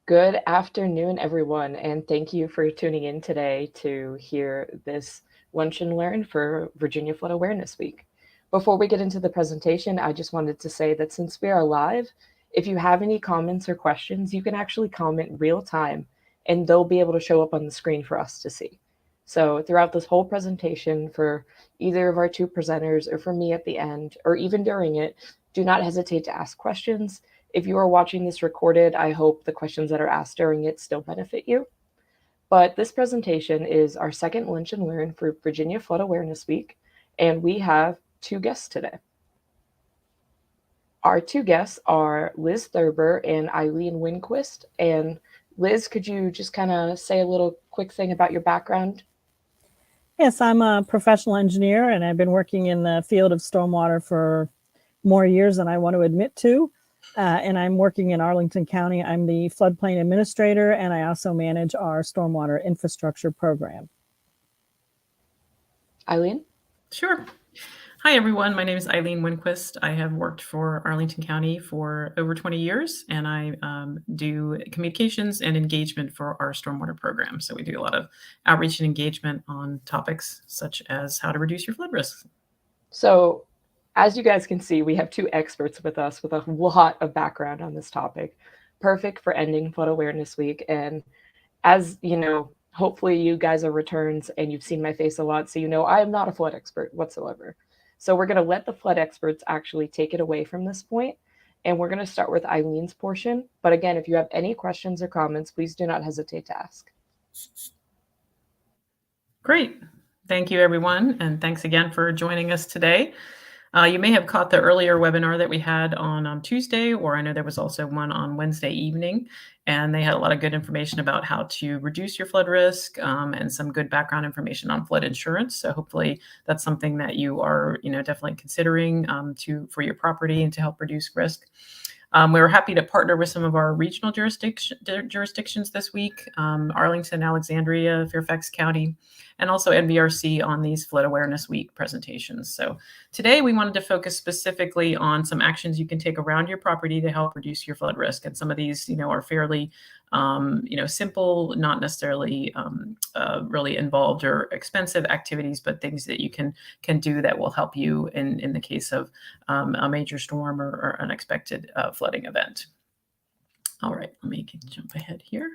Good afternoon, everyone, and thank you for tuning in today to hear this Lunch and Learn for Virginia Flood Awareness Week. Before we get into the presentation, I just wanted to say that since we are live, if you have any comments or questions, you can actually comment real time and they'll be able to show up on the screen for us to see. So throughout this whole presentation, for either of our two presenters or for me at the end, or even during it, do not hesitate to ask questions. If you are watching this recorded, I hope the questions that are asked during it still benefit you. But this presentation is our second Lunch and Learn for Virginia Flood Awareness Week, and we have two guests today. Our two guests are Liz Thurber and Aileen Winquist. And Liz, could you just kind of say a little quick thing about your background? Yes, I'm a professional engineer, and I've been working in the field of stormwater for more years than I want to admit to. And I'm working in Arlington County. I'm the floodplain administrator, and I also manage our stormwater infrastructure program. Aileen? Sure. Hi, everyone. My name is Aileen Winquist. I have worked for Arlington County for over 20 years, and I do communications and engagement for our stormwater program. So we do a lot of outreach and engagement on topics such as how to reduce your flood risks. So as you guys can see, we have two experts with us with a lot of background on this topic. Perfect for ending Flood Awareness Week. And as you know, hopefully you guys are returns and you've seen my face a lot, so you know I am not a flood expert whatsoever. So we're going to let the flood experts actually take it away from this point, and we're going to start with Aileen's portion. But again, if you have any questions or comments, please do not hesitate to ask. Great. Thank you, everyone. And thanks again for joining us today. You may have caught the earlier webinar that we had on Tuesday, or I know there was also one on Wednesday evening, and they had a lot of good information about how to reduce your flood risk and some good background information on flood insurance. So hopefully that's something that you are, definitely considering for your property and to help reduce risk. We were happy to partner with some of our regional jurisdictions this week, Arlington, Alexandria, Fairfax County, and also NVRC on these Flood Awareness Week presentations. So today we wanted to focus specifically on some actions you can take around your property to help reduce your flood risk. And some of these, are fairly, simple, not necessarily really involved or expensive activities, but things that you can do that will help you in the case of a major storm or unexpected flooding event. All right, let me jump ahead here.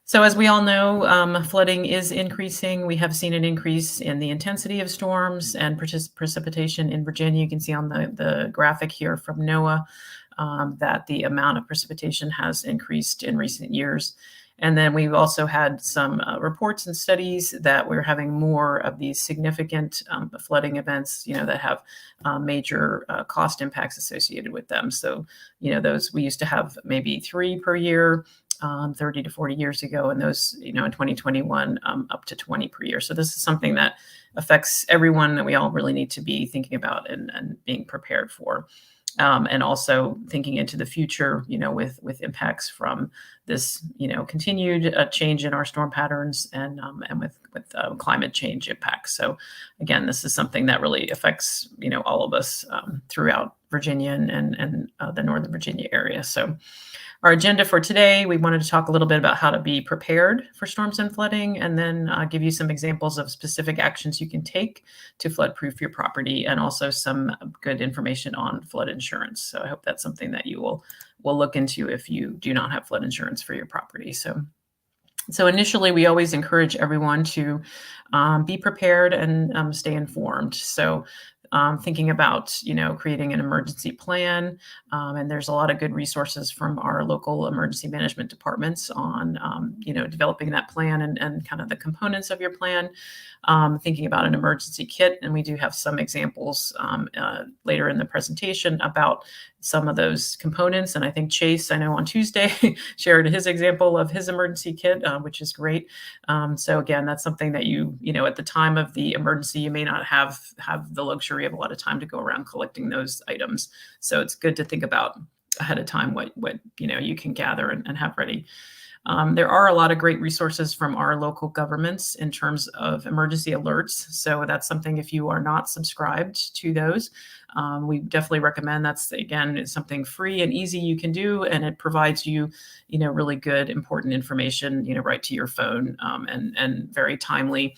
So as we all know, flooding is increasing. We have seen an increase in the intensity of storms and precipitation in Virginia. You can see on the graphic here from NOAA that the amount of precipitation has increased in recent years. And then we've also had some reports and studies that we're having more of these significant flooding events, that have major cost impacts associated with them. So, those we used to have maybe 3 per year. 30 to 40 years ago, and those, in 2021, up to 20 per year. So this is something that affects everyone that we all really need to be thinking about and being prepared for. And also thinking into the future, with impacts from this, continued change in our storm patterns and with climate change impacts. So again, this is something that really affects, all of us throughout Virginia and the Northern Virginia area. So our agenda for today, we wanted to talk a little bit about how to be prepared for storms and flooding, and then give you some examples of specific actions you can take to flood-proof your property, and also some good information on flood insurance. So I hope that's something that you will look into if you do not have flood insurance for your property. So initially, we always encourage everyone to be prepared and stay informed. So thinking about, creating an emergency plan. And there's a lot of good resources from our local emergency management departments on, developing that plan and kind of the components of your plan. Thinking about an emergency kit. And we do have some examples later in the presentation about some of those components. And I think Chase, I know on Tuesday, shared his example of his emergency kit, which is great. So again, that's something that you at the time of the emergency, you may not have the luxury of a lot of time to go around collecting those items. So it's good to think about ahead of time what you can gather and have ready. There are a lot of great resources from our local governments in terms of emergency alerts. So that's something, if you are not subscribed to those, we definitely recommend. That's, again, it's something free and easy you can do, and it provides you, really good, important information, right to your phone, and very timely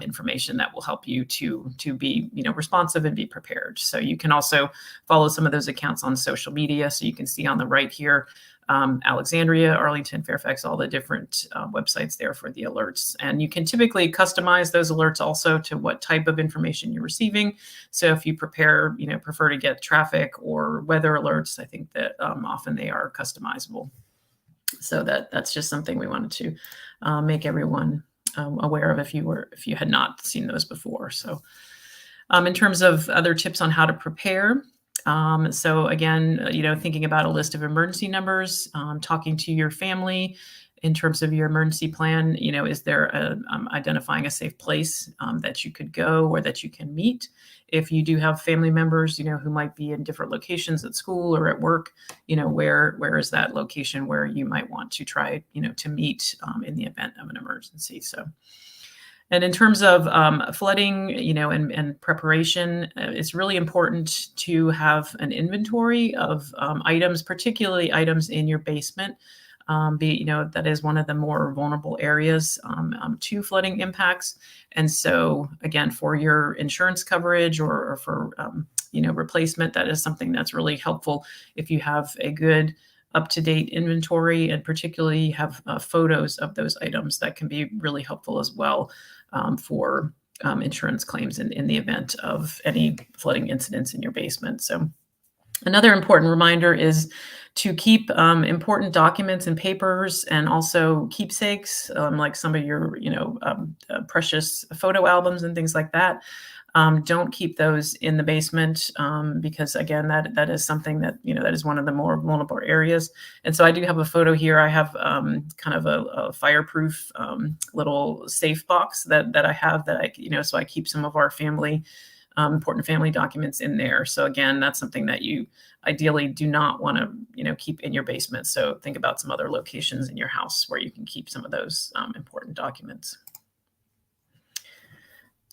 information that will help you to be, responsive and be prepared. So you can also follow some of those accounts on social media. So you can see on the right here, Alexandria, Arlington, Fairfax, all the different websites there for the alerts. And you can typically customize those alerts also to what type of information you're receiving. So if you prefer to get traffic or weather alerts, I think that often they are customizable. So that's just something we wanted to make everyone aware of if you had not seen those before. So in terms of other tips on how to prepare, so again, thinking about a list of emergency numbers, talking to your family in terms of your emergency plan, is there identifying a safe place that you could go or that you can meet. If you do have family members, who might be in different locations at school or at work, where is that location where you might want to try, to meet in the event of an emergency. So. And in terms of flooding, and preparation, it's really important to have an inventory of items, particularly items in your basement. That is one of the more vulnerable areas to flooding impacts. And so, again, for your insurance coverage or for replacement, that is something that's really helpful if you have a good up-to-date inventory, and particularly have photos of those items. That can be really helpful as well for insurance claims in the event of any flooding incidents in your basement. So another important reminder is to keep important documents and papers, and also keepsakes, like some of your precious photo albums and things like that. Don't keep those in the basement, because again, that is something that, that is one of the more vulnerable areas. And so I do have a photo here. I have kind of a fireproof little safe box that I have that so I keep some of our important family documents in there. So again, that's something that you ideally do not want to, keep in your basement. So think about some other locations in your house where you can keep some of those important documents.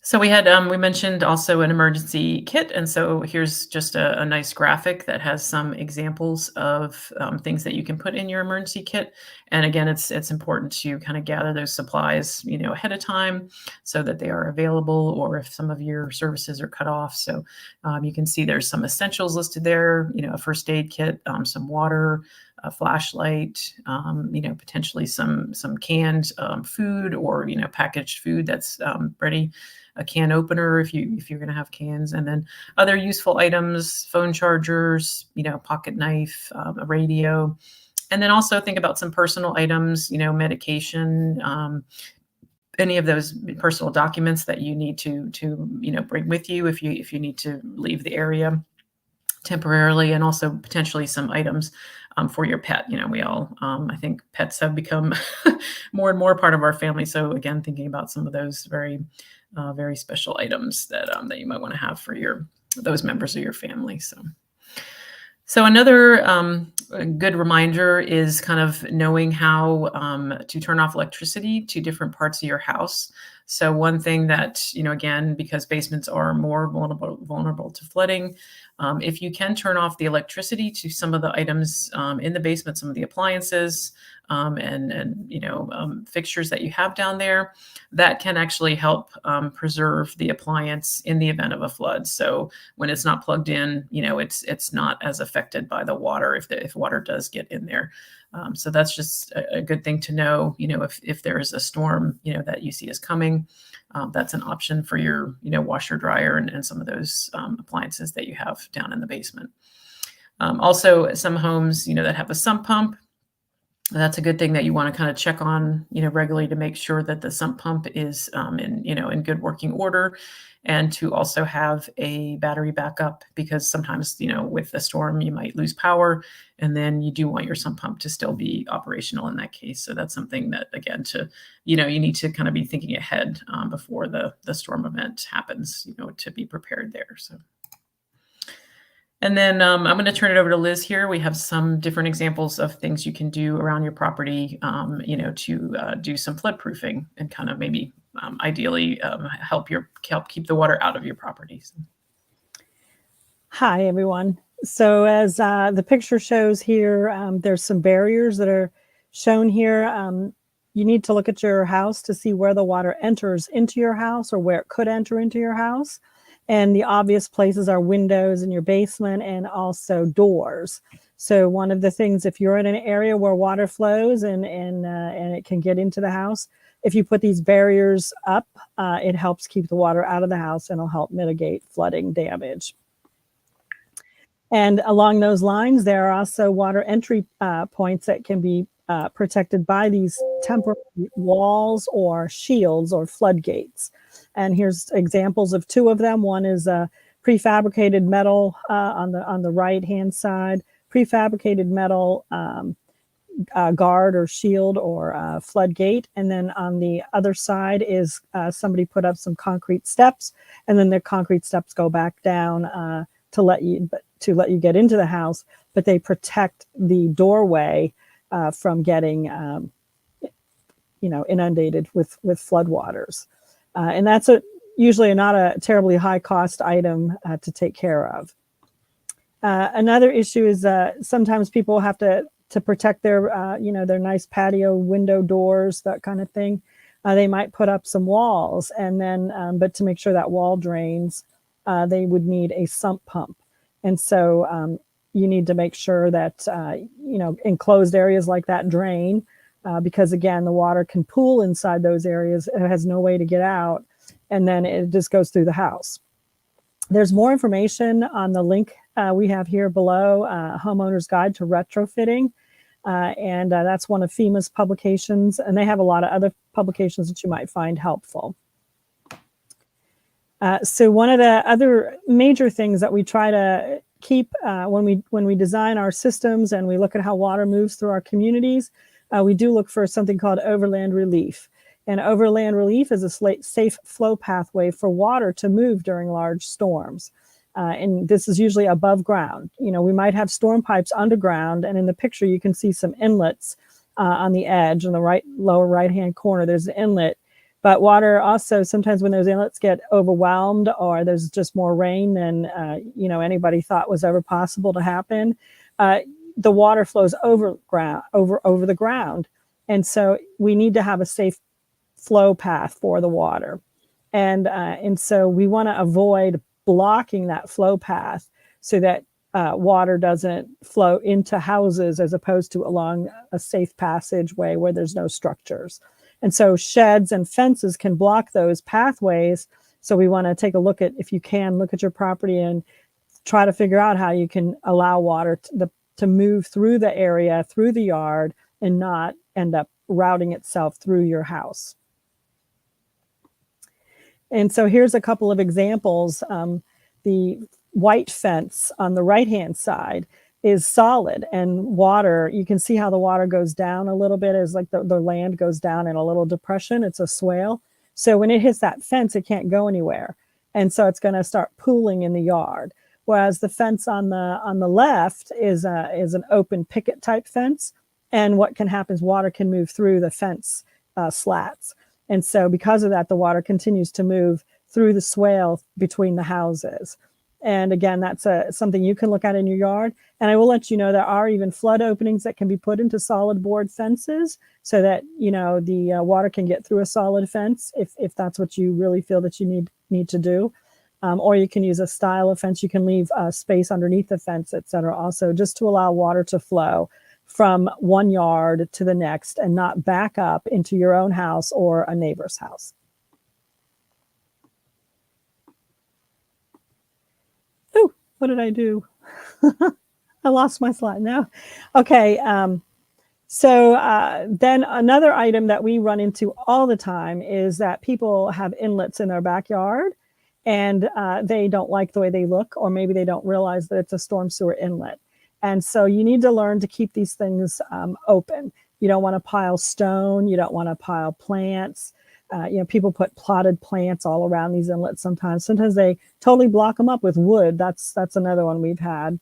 So we mentioned also an emergency kit. And so here's just a nice graphic that has some examples of things that you can put in your emergency kit. And again, it's important to kind of gather those supplies, ahead of time so that they are available, or if some of your services are cut off. So you can see there's some essentials listed there, a first aid kit, some water, a flashlight, potentially some canned food, or, packaged food that's ready, a can opener if you're going to have cans, and then other useful items, phone chargers, pocket knife, a radio, and then also think about some personal items, medication, any of those personal documents that you need to bring with you if you need to leave the area temporarily, and also potentially some items for your pet. We all, I think pets have become more and more part of our family. So again, thinking about some of those very special items that you might want to have for those members of your family. So another good reminder is kind of knowing how to turn off electricity to different parts of your house. So one thing that, again, because basements are more vulnerable to flooding, if you can turn off the electricity to some of the items in the basement, some of the appliances and fixtures that you have down there, that can actually help preserve the appliance in the event of a flood. So when it's not plugged in, it's not as affected by the water if water does get in there. So that's just a good thing to know. If there is a storm, that you see is coming, that's an option for your, washer, dryer, and some of those appliances that you have down in the basement. Also, some homes, that have a sump pump, that's a good thing that you want to kind of check on, regularly, to make sure that the sump pump is in good working order, and to also have a battery backup, because sometimes, with a storm, you might lose power, and then you do want your sump pump to still be operational in that case. So that's something that, again, you need to kind of be thinking ahead before the storm event happens, to be prepared there. So. And then I'm going to turn it over to Liz here. We have some different examples of things you can do around your property, to do some flood proofing and kind of maybe ideally help keep the water out of your properties. Hi, everyone. So as the picture shows here, there's some barriers that are shown here. You need to look at your house to see where the water enters into your house or where it could enter into your house. And the obvious places are windows in your basement and also doors. So one of the things, if you're in an area where water flows and it can get into the house, if you put these barriers up, it helps keep the water out of the house and will help mitigate flooding damage. And along those lines, there are also water entry points that can be protected by these temporary walls or shields or floodgates. And here's examples of two of them. One is a prefabricated metal on the right-hand side, prefabricated metal guard or shield or floodgate. And then on the other side is somebody put up some concrete steps, and then the concrete steps go back down to let you get into the house, but they protect the doorway from getting inundated with floodwaters. And that's usually not a terribly high cost item to take care of. Another issue is sometimes people have to protect their their nice patio window doors, that kind of thing. They might put up some walls, and then but to make sure that wall drains, they would need a sump pump. And so you need to make sure that enclosed areas like that drain, because again, the water can pool inside those areas. It has no way to get out, and then it just goes through the house. There's more information on the link we have here below, Homeowner's Guide to Retrofitting. And that's one of FEMA's publications, and they have a lot of other publications that you might find helpful. So one of the other major things that we try to keep when we design our systems and we look at how water moves through our communities, we do look for something called overland relief. And overland relief is a safe flow pathway for water to move during large storms. And this is usually above ground. We might have storm pipes underground, and in the picture you can see some inlets on the edge in the lower right-hand corner. There's an inlet, but water also, sometimes when those inlets get overwhelmed or there's just more rain than anybody thought was ever possible to happen, the water flows over the ground. And so we need to have a safe flow path for the water. And so we want to avoid blocking that flow path so that water doesn't flow into houses as opposed to along a safe passageway where there's no structures. And so sheds and fences can block those pathways. So we want to take a look at, if you can, look at your property and try to figure out how you can allow water to move through the area, through the yard, and not end up routing itself through your house. And so here's a couple of examples. The white fence on the right-hand side is solid, and water, you can see how the water goes down a little bit as like the land goes down in a little depression. It's a swale. So when it hits that fence, it can't go anywhere. And so it's going to start pooling in the yard. Whereas the fence on the left is an open picket type fence. And what can happen is water can move through the fence slats. And so because of that, the water continues to move through the swale between the houses. And again, that's something you can look at in your yard. And I will let you know there are even flood openings that can be put into solid board fences so that, the water can get through a solid fence if that's what you really feel that you need to do. Or you can use a style of fence. You can leave space underneath the fence, et cetera, also just to allow water to flow from one yard to the next and not back up into your own house or a neighbor's house. Ooh, what did I do? I lost my slide now. Okay, so then another item that we run into all the time is that people have inlets in their backyard and they don't like the way they look, or maybe they don't realize that it's a storm sewer inlet. And so you need to learn to keep these things open. You don't want to pile stone. You don't want to pile plants. People put potted plants all around these inlets sometimes. Sometimes they totally block them up with wood. That's another one we've had,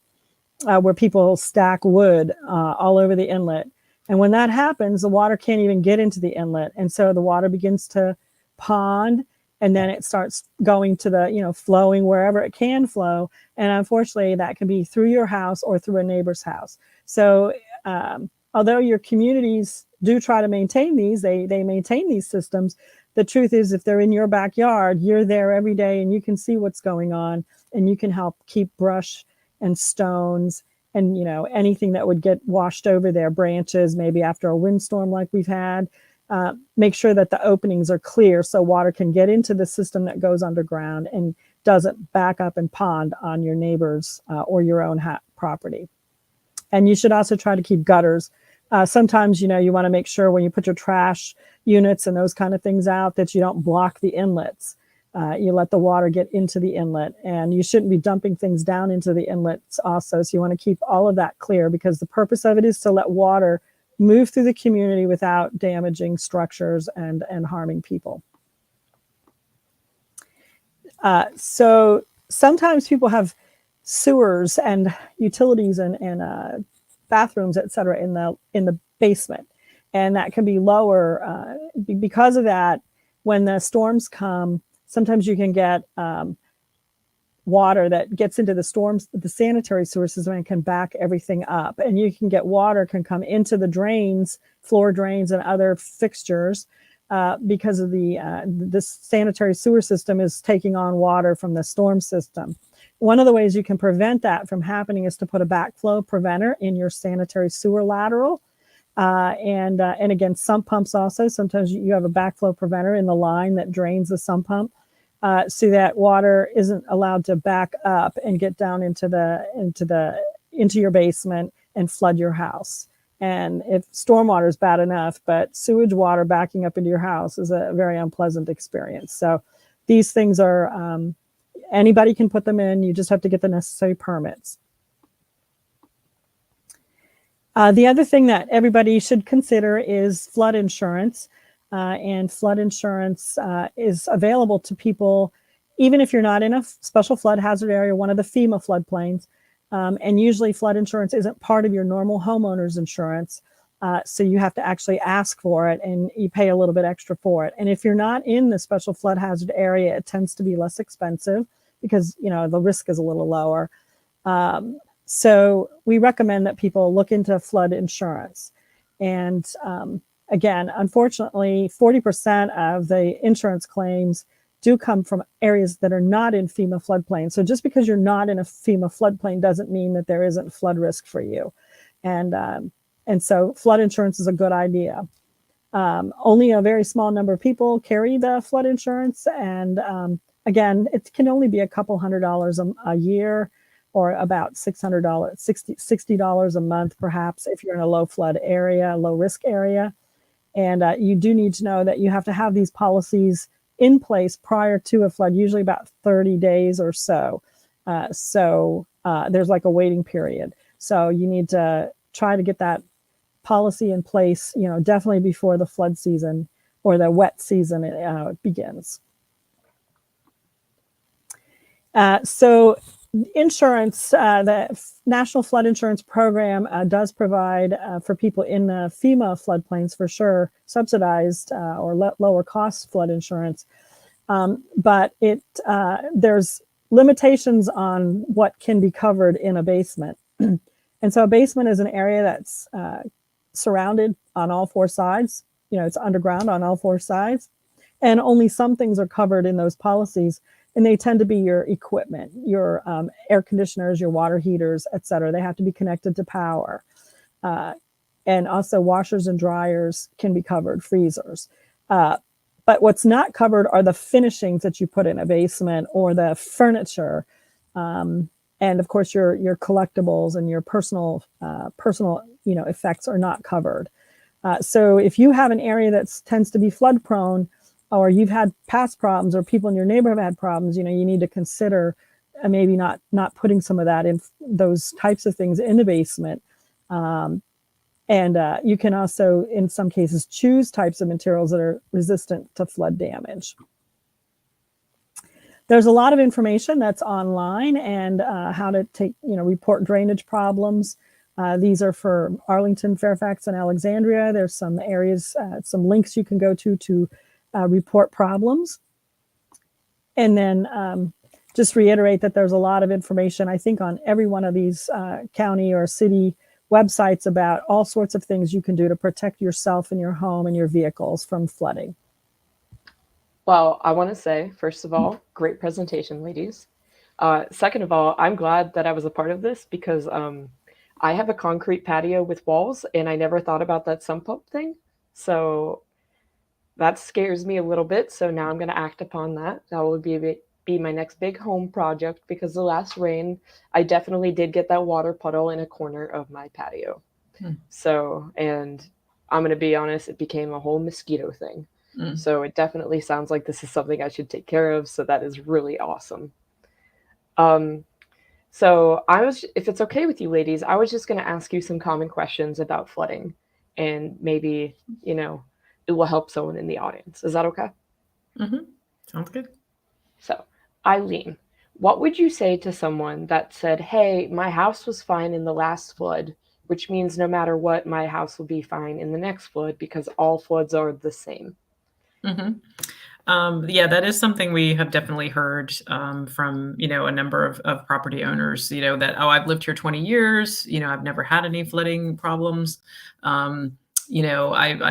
where people stack wood all over the inlet. And when that happens, the water can't even get into the inlet. And so the water begins to pond, and then it starts going to the, flowing wherever it can flow. And unfortunately, that can be through your house or through a neighbor's house. So although your communities do try to maintain these, they maintain these systems. The truth is, if they're in your backyard, you're there every day and you can see what's going on, and you can help keep brush and stones and anything that would get washed over there, branches, maybe after a windstorm like we've had. Make sure that the openings are clear so water can get into the system that goes underground and doesn't back up and pond on your neighbors or your own property. And you should also try to keep gutters. Sometimes, you want to make sure when you put your trash units and those kind of things out that you don't block the inlets. You let the water get into the inlet, and you shouldn't be dumping things down into the inlets also. So you want to keep all of that clear, because the purpose of it is to let water move through the community without damaging structures and harming people. So sometimes people have sewers and utilities and bathrooms, et cetera, in the basement, and that can be lower. Because of that, when the storms come, sometimes you can get water that gets into the sanitary sewer system, and can back everything up. And you can get water can come into the drains, floor drains, and other fixtures because of this sanitary sewer system is taking on water from the storm system. One of the ways you can prevent that from happening is to put a backflow preventer in your sanitary sewer lateral. And again, sump pumps also. Sometimes you have a backflow preventer in the line that drains the sump pump, so that water isn't allowed to back up and get down into your basement and flood your house. And if stormwater is bad enough, but sewage water backing up into your house is a very unpleasant experience. So these things are, anybody can put them in. You just have to get the necessary permits. The other thing that everybody should consider is flood insurance. And flood insurance is available to people, even if you're not in a special flood hazard area, one of the FEMA floodplains. And usually flood insurance isn't part of your normal homeowner's insurance. So you have to actually ask for it, and you pay a little bit extra for it. And if you're not in the special flood hazard area, it tends to be less expensive because, the risk is a little lower. So we recommend that people look into flood insurance. And again, unfortunately, 40% of the insurance claims do come from areas that are not in FEMA floodplain. So just because you're not in a FEMA floodplain doesn't mean that there isn't flood risk for you. And so flood insurance is a good idea. Only a very small number of people carry the flood insurance. And again, it can only be a couple $100 a year, or about $600, $60 a month, perhaps, if you're in a low flood area, low risk area. And you do need to know that you have to have these policies in place prior to a flood, usually about 30 days or so. So there's like a waiting period. So you need to try to get that policy in place, definitely before the flood season or the wet season begins. So insurance, the National Flood Insurance Program does provide for people in the FEMA floodplains, for sure, subsidized or lower cost flood insurance. But there's limitations on what can be covered in a basement. And so a basement is an area that's surrounded on all four sides. It's underground on all four sides. And only some things are covered in those policies. And they tend to be your equipment, your air conditioners, your water heaters, et cetera. They have to be connected to power. And also washers and dryers can be covered, freezers. But what's not covered are the finishings that you put in a basement, or the furniture. And of course, your collectibles and your personal effects are not covered. So if you have an area that tends to be flood prone, or you've had past problems, or people in your neighborhood have had problems, you need to consider maybe not putting some of that in, those types of things in the basement. And you can also, in some cases, choose types of materials that are resistant to flood damage. There's a lot of information that's online, and how to report drainage problems. These are for Arlington, Fairfax, and Alexandria. There's some areas, some links you can go to report problems. And then just reiterate that there's a lot of information, I think, on every one of these county or city websites about all sorts of things you can do to protect yourself and your home and your vehicles from flooding. Well, I want to say, first of all, great presentation, ladies. Second of all, I'm glad that I was a part of this because I have a concrete patio with walls, and I never thought about that sump pump thing. So that scares me a little bit. So now I'm going to act upon that. That will be my next big home project, because the last rain, I definitely did get that water puddle in a corner of my patio. So, and I'm going to be honest, it became a whole mosquito thing. So it definitely sounds like this is something I should take care of. So that is really awesome. So if it's okay with you ladies, I was just going to ask you some common questions about flooding, and maybe, it will help someone in the audience. Is that okay? Sounds good. So, Aileen, what would you say to someone that said, hey, my house was fine in the last flood, which means no matter what, my house will be fine in the next flood because all floods are the same? Yeah, that is something we have definitely heard from, a number of property owners, that, oh, I've lived here 20 years, I've never had any flooding problems. I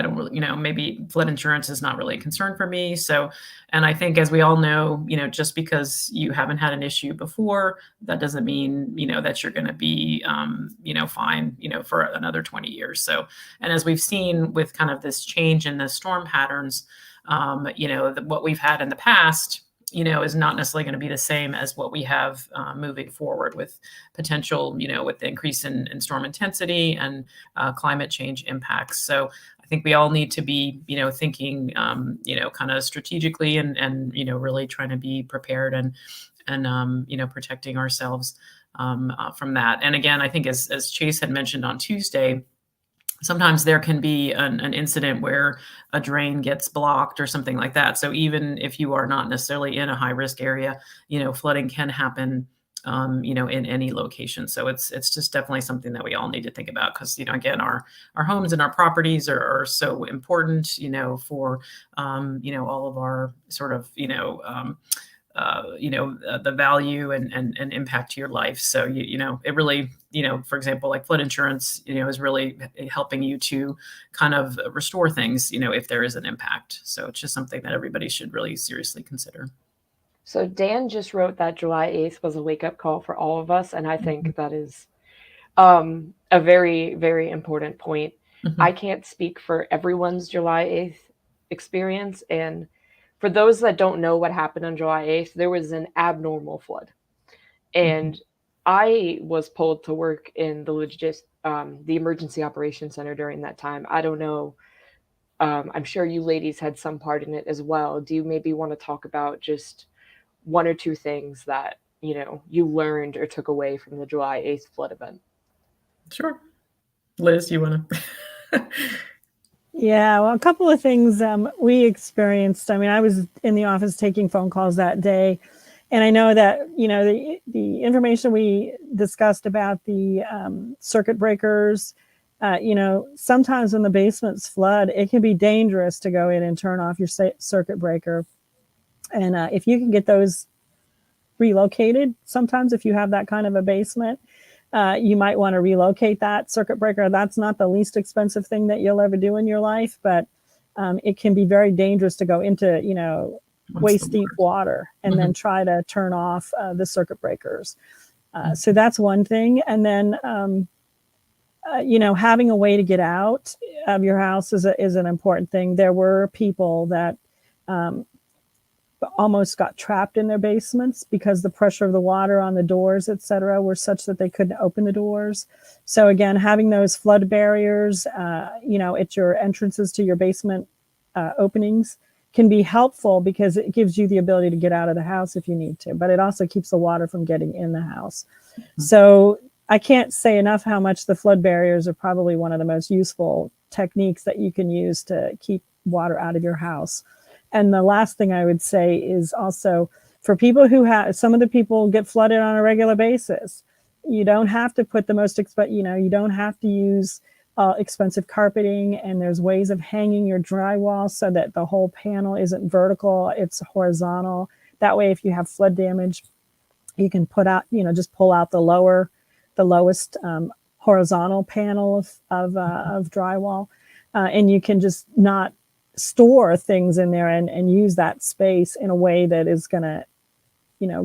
don't really, maybe flood insurance is not really a concern for me. So, and I think, as we all know, just because you haven't had an issue before, that doesn't mean, that you're going to be, fine, for another 20 years. So, and as we've seen with kind of this change in the storm patterns, what we've had in the past, is not necessarily going to be the same as what we have moving forward, with potential, with the increase in storm intensity and climate change impacts. So I think we all need to be, thinking, kind of strategically and really trying to be prepared and protecting ourselves from that. And again, I think as Chase had mentioned on Tuesday, sometimes there can be an incident where a drain gets blocked or something like that. So even if you are not necessarily in a high risk area, flooding can happen, in any location. So it's just definitely something that we all need to think about, because, again, our homes and our properties are so important, for, all of our sort of, the value and impact to your life. So, it really, for example, like flood insurance, is really helping you to kind of restore things, if there is an impact. So it's just something that everybody should really seriously consider. So Dan just wrote that July 8th was a wake-up call for all of us, and I think that is a very, very important point. I can't speak for everyone's July 8th experience, and for those that don't know what happened on July 8th, there was an abnormal flood. And I was pulled to work in the Emergency Operations Center during that time. I don't know. I'm sure you ladies had some part in it as well. Do you maybe want to talk about just one or two things that, you learned or took away from the July 8th flood event? Sure. Liz, you want to? Yeah, well, a couple of things we experienced. I mean, I was in the office taking phone calls that day, and I know that, the information we discussed about the circuit breakers, sometimes when the basements flood, it can be dangerous to go in and turn off your circuit breaker. And if you can get those relocated, sometimes if you have that kind of a basement, you might want to relocate that circuit breaker. That's not the least expensive thing that you'll ever do in your life, but it can be very dangerous to go into, waist deep water and then try to turn off the circuit breakers. So that's one thing. And then, having a way to get out of your house is an important thing. There were people that almost got trapped in their basements because the pressure of the water on the doors, et cetera, were such that they couldn't open the doors. So again, having those flood barriers, at your entrances to your basement openings can be helpful, because it gives you the ability to get out of the house if you need to, but it also keeps the water from getting in the house. So I can't say enough how much the flood barriers are probably one of the most useful techniques that you can use to keep water out of your house. And the last thing I would say is also for people who have, some of the people get flooded on a regular basis. You don't have to put the most, you don't have to use expensive carpeting, and there's ways of hanging your drywall so that the whole panel isn't vertical, it's horizontal. That way, if you have flood damage, you can put out, just pull out the lowest horizontal panel of drywall, and you can just not store things in there and use that space in a way that is going to,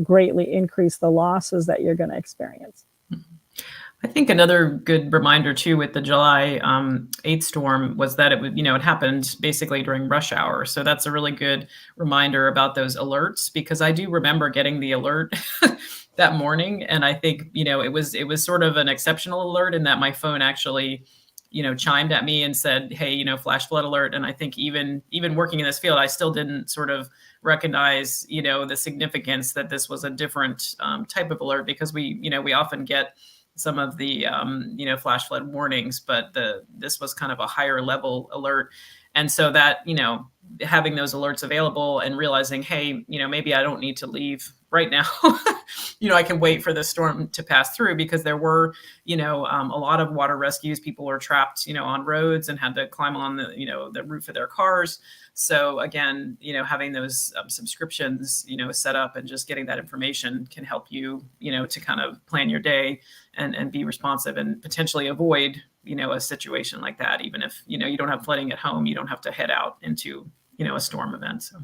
greatly increase the losses that you're going to experience. I think another good reminder too with the July 8th storm was that it happened basically during rush hour. So that's a really good reminder about those alerts, because I do remember getting the alert that morning. And I think, it was sort of an exceptional alert in that my phone actually, chimed at me and said, hey, flash flood alert. And I think even working in this field, I still didn't sort of recognize, the significance that this was a different type of alert, because we often get some of the, flash flood warnings, but this was kind of a higher level alert. And so that, having those alerts available and realizing, hey, maybe I don't need to leave right now. I can wait for the storm to pass through, because there were, a lot of water rescues. People were trapped, on roads and had to climb on the roof of their cars. So again, having those subscriptions, set up and just getting that information can help you, to kind of plan your day and be responsive and potentially avoid, a situation like that. Even if, you don't have flooding at home, you don't have to head out into, a storm event. So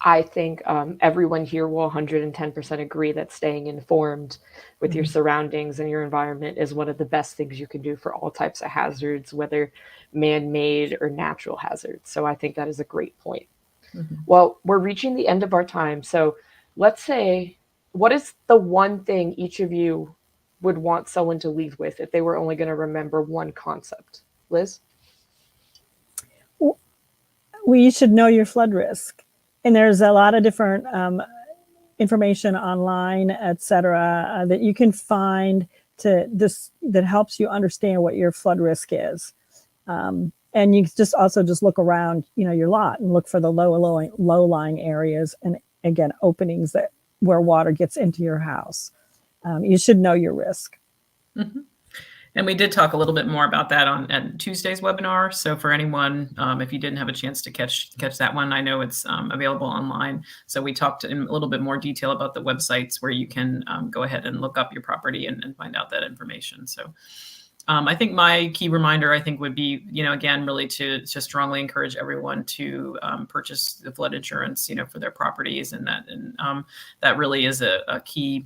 I think everyone here will 110% agree that staying informed with your surroundings and your environment is one of the best things you can do for all types of hazards, whether man-made or natural hazards. So I think that is a great point. Well, we're reaching the end of our time. So let's say, what is the one thing each of you would want someone to leave with if they were only going to remember one concept? Liz? Well, you should know your flood risk. And there's a lot of different information online, et cetera, that you can find that helps you understand what your flood risk is. And you just look around, your lot and look for the low-lying areas, and again, openings where water gets into your house. You should know your risk. Mm-hmm. And we did talk a little bit more about that on Tuesday's webinar. So for anyone, if you didn't have a chance to catch that one, I know it's available online. So we talked in a little bit more detail about the websites where you can go ahead and look up your property and find out that information. So I think my key reminder, would be, again, really to strongly encourage everyone to purchase the flood insurance, for their properties, and that really is a key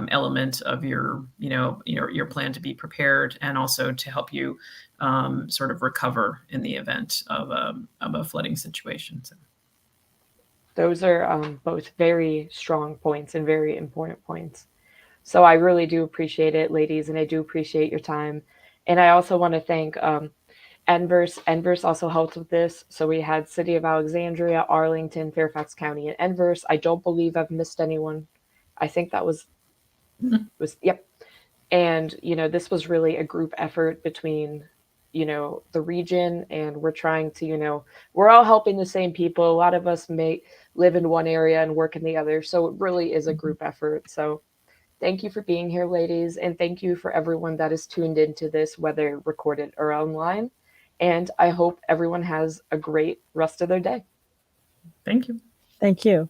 element of your plan to be prepared, and also to help you sort of recover in the event of a flooding situation. So those are both very strong points and very important points. So I really do appreciate it, ladies, and I do appreciate your time. And I also want to thank Enverse. Enverse also helped with this. So we had City of Alexandria, Arlington, Fairfax County, and Enverse. I don't believe I've missed anyone. I think that was yep. And this was really a group effort between the region, and we're trying to we're all helping the same people. A lot of us may live in one area and work in the other, so it really is a group effort. So thank you for being here, ladies, and thank you for everyone that is tuned into this, whether recorded or online. And I hope everyone has a great rest of their day. Thank you. Thank you.